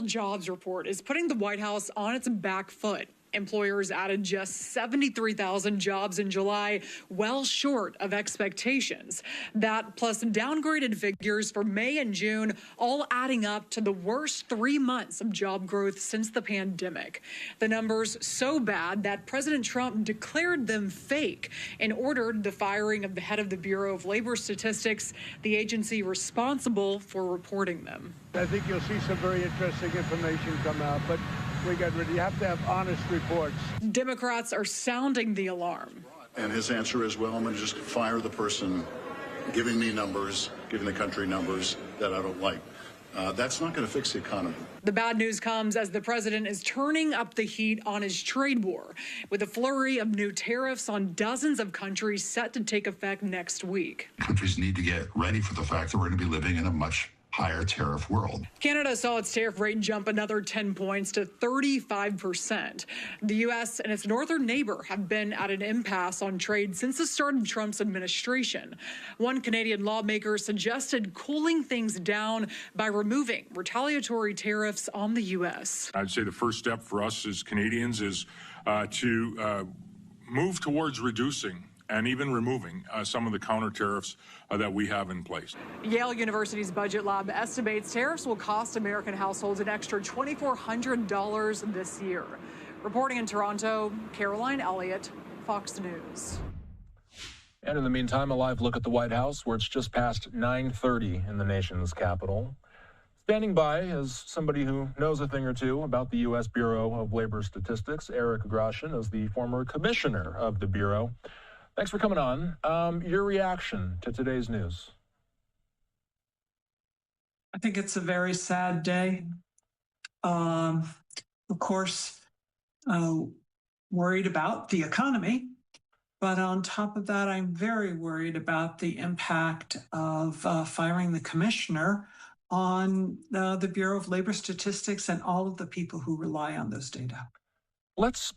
jobs report is putting the White House on its back foot. Employers added just 73,000 jobs in July, well short of expectations. That plus downgraded figures for May and June, all adding up to the worst 3 months of job growth since the pandemic. The numbers so bad that President Trump declared them fake and ordered the firing of the head of the Bureau of Labor Statistics, the agency responsible for reporting them. I think you'll see some very interesting information come out, but you have to have honest reports. Democrats are sounding the alarm. And his answer is, well, I'm going to just fire the person giving me numbers, giving the country numbers that I don't like. That's not going to fix the economy. The bad news comes as the president is turning up the heat on his trade war, with a flurry of new tariffs on dozens of countries set to take effect next week. Countries need to get ready for the fact that we're going to be living in a much higher tariff world. Canada saw its tariff rate jump another 10 points to 35%. The U.S. and its northern neighbor have been at an impasse on trade since the start of Trump's administration. One Canadian lawmaker suggested cooling things down by removing retaliatory tariffs on the U.S. I'd say the first step for us as Canadians is to move towards reducing and even removing some of the counter tariffs that we have in place. Yale University's Budget Lab estimates tariffs will cost American households an extra $2,400 this year. Reporting in Toronto, Caroline Elliott, Fox News. And in the meantime, a live look at the White House, where it's just past 9:30 in the nation's capital. Standing by is somebody who knows a thing or two about the U.S. Bureau of Labor Statistics. Eric Gratian is the former commissioner of the Bureau. Thanks for coming on. Your reaction to today's news? I think it's a very sad day. Of course, worried about the economy, but on top of that, I'm very worried about the impact of firing the commissioner on the Bureau of Labor Statistics and all of the people who rely on those data.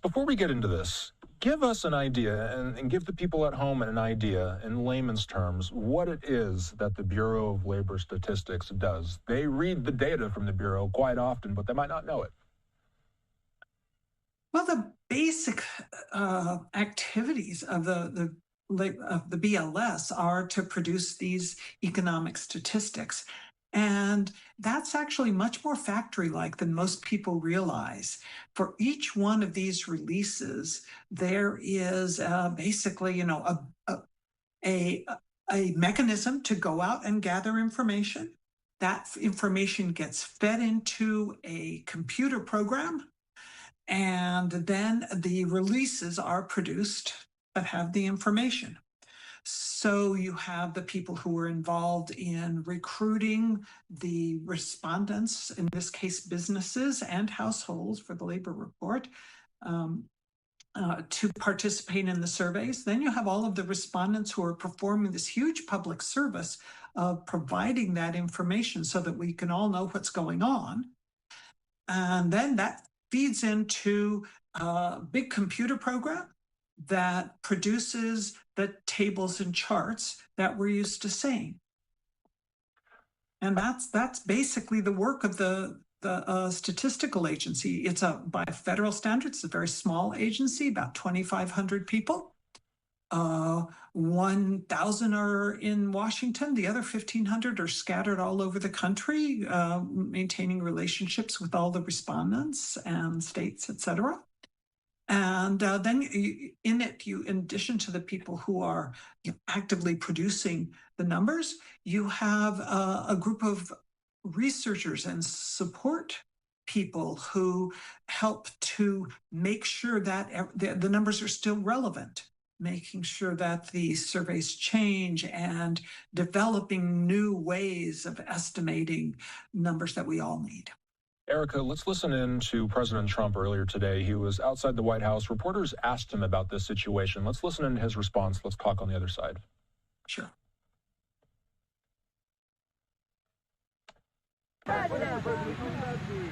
Before we get into this, give us an idea and give the people at home an idea in layman's terms what it is that the Bureau of Labor Statistics does. They read the data from the Bureau quite often, but they might not know it. Well, the basic activities of the BLS are to produce these economic statistics. And that's actually much more factory-like than most people realize. For each one of these releases, there is basically, a mechanism to go out and gather information. That information gets fed into a computer program, and then the releases are produced that have the information. So you have the people who were involved in recruiting the respondents, in this case, businesses and households for the labor report, to participate in the surveys. Then you have all of the respondents who are performing this huge public service of providing that information so that we can all know what's going on. And then that feeds into a big computer program that produces the tables and charts that we're used to seeing. And that's basically the work of the statistical agency. It's by federal standards, it's a very small agency, about 2,500 people. 1,000 are in Washington. The other 1,500 are scattered all over the country, maintaining relationships with all the respondents and states, et cetera. And then in addition to the people who are actively producing the numbers, you have a group of researchers and support people who help to make sure that the numbers are still relevant, making sure that the surveys change and developing new ways of estimating numbers that we all need. Erica, let's listen in to President Trump earlier today. He was outside the White House. Reporters asked him about this situation. Let's listen in to his response. Let's talk on the other side. Sure. Mr. President, you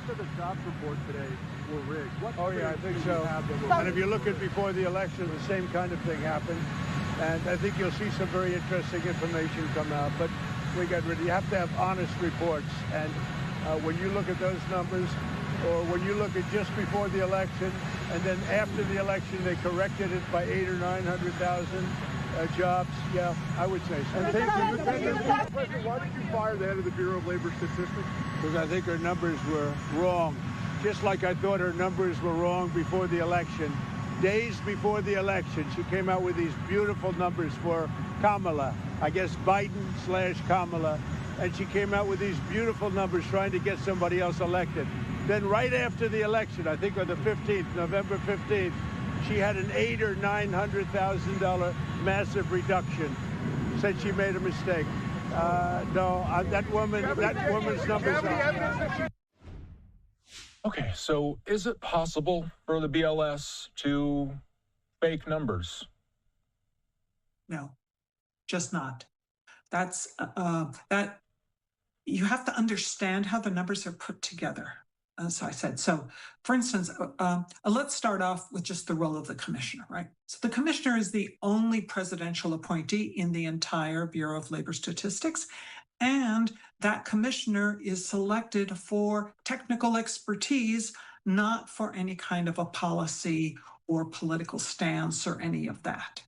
said the jobs report today were rigged. I think so. And if you look at before the election, the same kind of thing happened. And I think you'll see some very interesting information come out. But you have to have honest reports. And when you look at those numbers, or when you look at just before the election, and then after the election they corrected it by 800,000 or 900,000 jobs, yeah, I would say so. President, why did you fire the head of the Bureau of Labor Statistics? Because I think her numbers were wrong, just like I thought her numbers were wrong before the election. Days before the election, she came out with these beautiful numbers for Kamala, I guess Biden/Kamala, and she came out with these beautiful numbers trying to get somebody else elected. Then right after the election, I think on the 15th, November 15th, she had an $800,000 or $900,000 massive reduction. Said she made a mistake. That woman's numbers are... Okay, so is it possible for the BLS to fake numbers? No, just not. That's that you have to understand how the numbers are put together. So I said, so for instance, let's start off with just the role of the commissioner, right? So the commissioner is the only presidential appointee in the entire Bureau of Labor Statistics. And that commissioner is selected for technical expertise, not for any kind of a policy or political stance or any of that,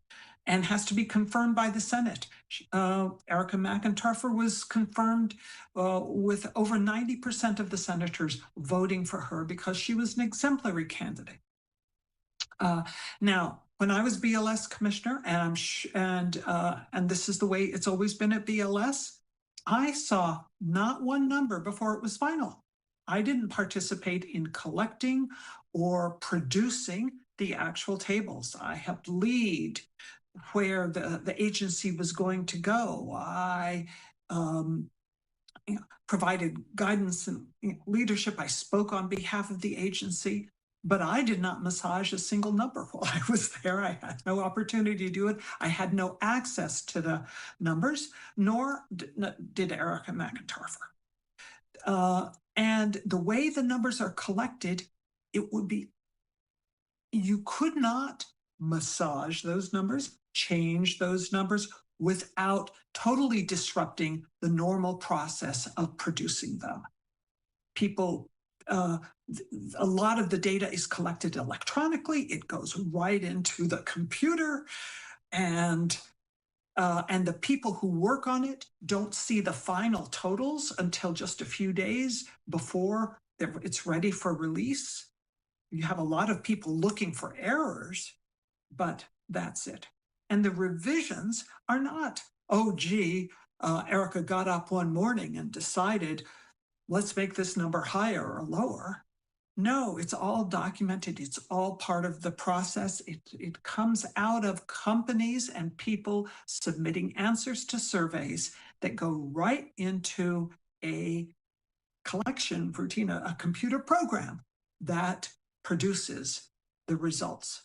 and has to be confirmed by the Senate. Erica McEntarfer was confirmed with over 90% of the senators voting for her because she was an exemplary candidate. Now, when I was BLS commissioner, and this is the way it's always been at BLS, I saw not one number before it was final. I didn't participate in collecting or producing the actual tables. I helped lead where the agency was going to go. I provided guidance and leadership. I spoke on behalf of the agency, but I did not massage a single number while I was there. I had no opportunity to do it. I had no access to the numbers, nor did Erica McEntarfer. And the way the numbers are collected, it would be, you could not massage those numbers, change those numbers without totally disrupting the normal process of producing them. People, a lot of the data is collected electronically. It goes right into the computer, and the people who work on it don't see the final totals until just a few days before it's ready for release. You have a lot of people looking for errors, but that's it. And the revisions are not, oh, gee, Erica got up one morning and decided, let's make this number higher or lower. No, it's all documented. It's all part of the process. It comes out of companies and people submitting answers to surveys that go right into a collection routine, a computer program that produces the results.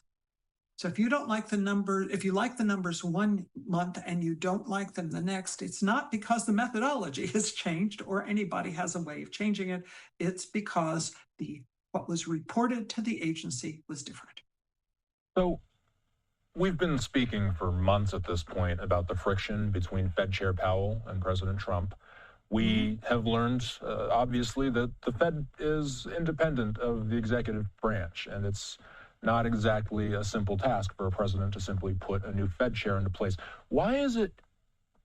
So if you don't like the number, if you like the numbers one month and you don't like them the next, it's not because the methodology has changed or anybody has a way of changing it. It's because what was reported to the agency was different. So we've been speaking for months at this point about the friction between Fed Chair Powell and President Trump. We have learned, obviously, that the Fed is independent of the executive branch, and it's not exactly a simple task for a president to simply put a new Fed chair into place. Why is it,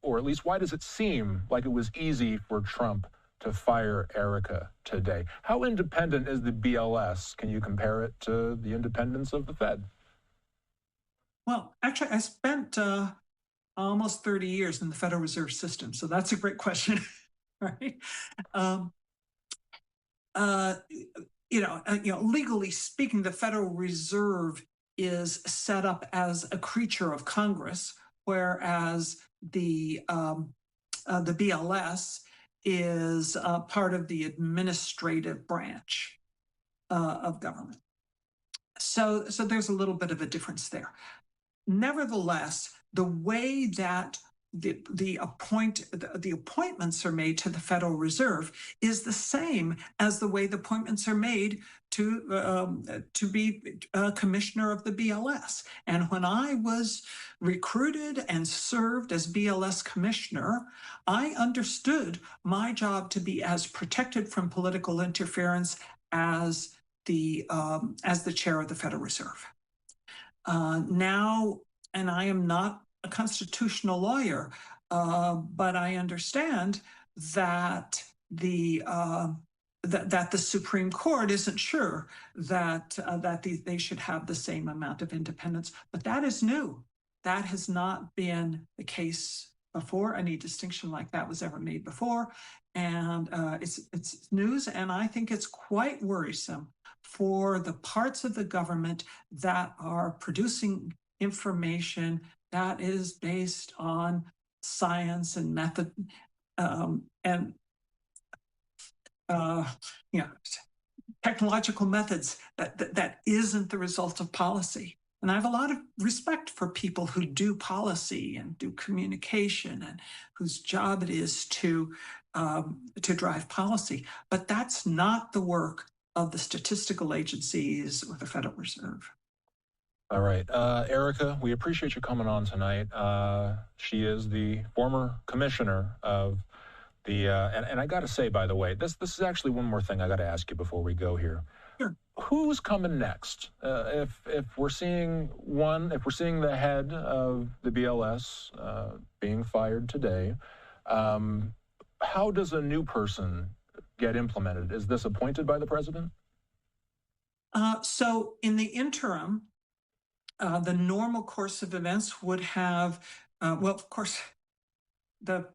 or at least why does it seem like it was easy for Trump to fire Erica today? How independent is the BLS? Can you compare it to the independence of the Fed? Well, actually, I spent almost 30 years in the Federal Reserve System, so that's a great question, right? Legally speaking, the Federal Reserve is set up as a creature of Congress, whereas the BLS is part of the administrative branch of government. So there's a little bit of a difference there. Nevertheless, the way that the appointments are made to the Federal Reserve is the same as the way the appointments are made to be commissioner of the BLS. And when I was recruited and served as BLS commissioner, I understood my job to be as protected from political interference as the chair of the Federal Reserve. Now, and I am not a constitutional lawyer, but I understand that the Supreme Court isn't sure that they should have the same amount of independence. But that is new. That has not been the case before. Any distinction like that was ever made before, and it's news. And I think it's quite worrisome for the parts of the government that are producing information that is based on science and method, technological methods that isn't the result of policy. And I have a lot of respect for people who do policy and do communication and whose job it is to drive policy. But that's not the work of the statistical agencies or the Federal Reserve. All right. Erica, we appreciate you coming on tonight. She is the former commissioner of the, and I got to say, by the way, this is actually one more thing I got to ask you before we go here. Sure. Who's coming next? If we're seeing the head of the BLS being fired today, how does a new person get implemented? Is this appointed by the president? So in the interim, the normal course of events would have, well, of course, the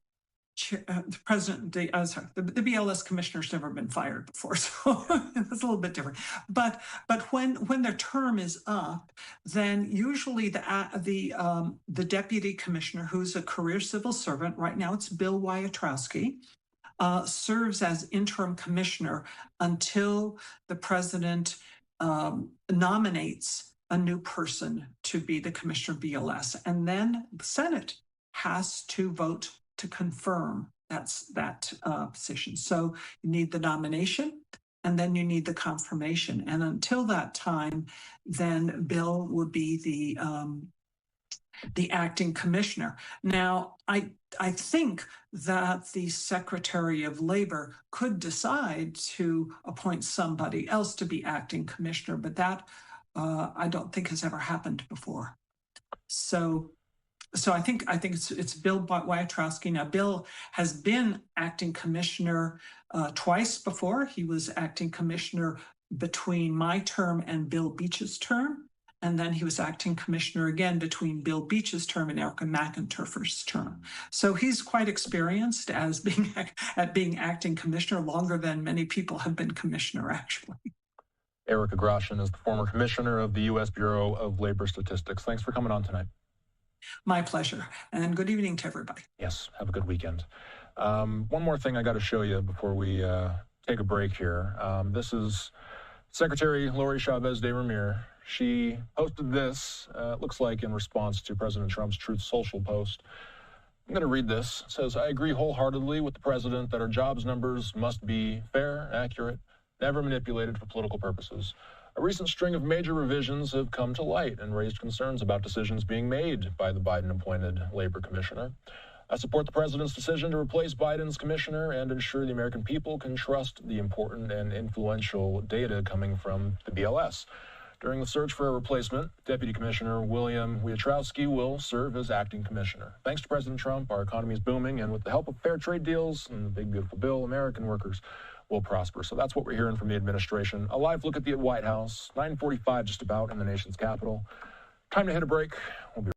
president, the BLS commissioner's never been fired before, so it's a little bit different. But when their term is up, then usually the deputy commissioner, who's a career civil servant, right now it's Bill Wyatrowski, serves as interim commissioner until the president nominates a new person to be the commissioner of BLS. And then the Senate has to vote to confirm that position. So you need the nomination, and then you need the confirmation. And until that time, then Bill would be the acting commissioner. Now, I think that the Secretary of Labor could decide to appoint somebody else to be acting commissioner, but that I don't think has ever happened before. So I think it's Bill Wyatrowski. Now, Bill has been acting commissioner twice before. He was acting commissioner between my term and Bill Beach's term. And then he was acting commissioner again between Bill Beach's term and Erica McInturfer's term. So he's quite experienced as being acting commissioner, longer than many people have been commissioner, actually. Erica Grosjean is the former commissioner of the U.S. Bureau of Labor Statistics. Thanks for coming on tonight. My pleasure. And good evening to everybody. Yes, have a good weekend. One more thing I got to show you before we take a break here. This is Secretary Lori Chavez de Ramir. She posted this, it looks like in response to President Trump's Truth Social post. I'm going to read this. It says, I agree wholeheartedly with the president that our jobs numbers must be fair, accurate, never manipulated for political purposes. A recent string of major revisions have come to light and raised concerns about decisions being made by the Biden-appointed labor commissioner. I support the president's decision to replace Biden's commissioner and ensure the American people can trust the important and influential data coming from the BLS. During the search for a replacement, Deputy Commissioner William Wyatrowski will serve as acting commissioner. Thanks to President Trump, our economy is booming, and with the help of fair trade deals and the big, beautiful bill, American workers will prosper. So that's what we're hearing from the administration. A live look at the White House, 9:45 just about in the nation's capital. Time to hit a break. We'll be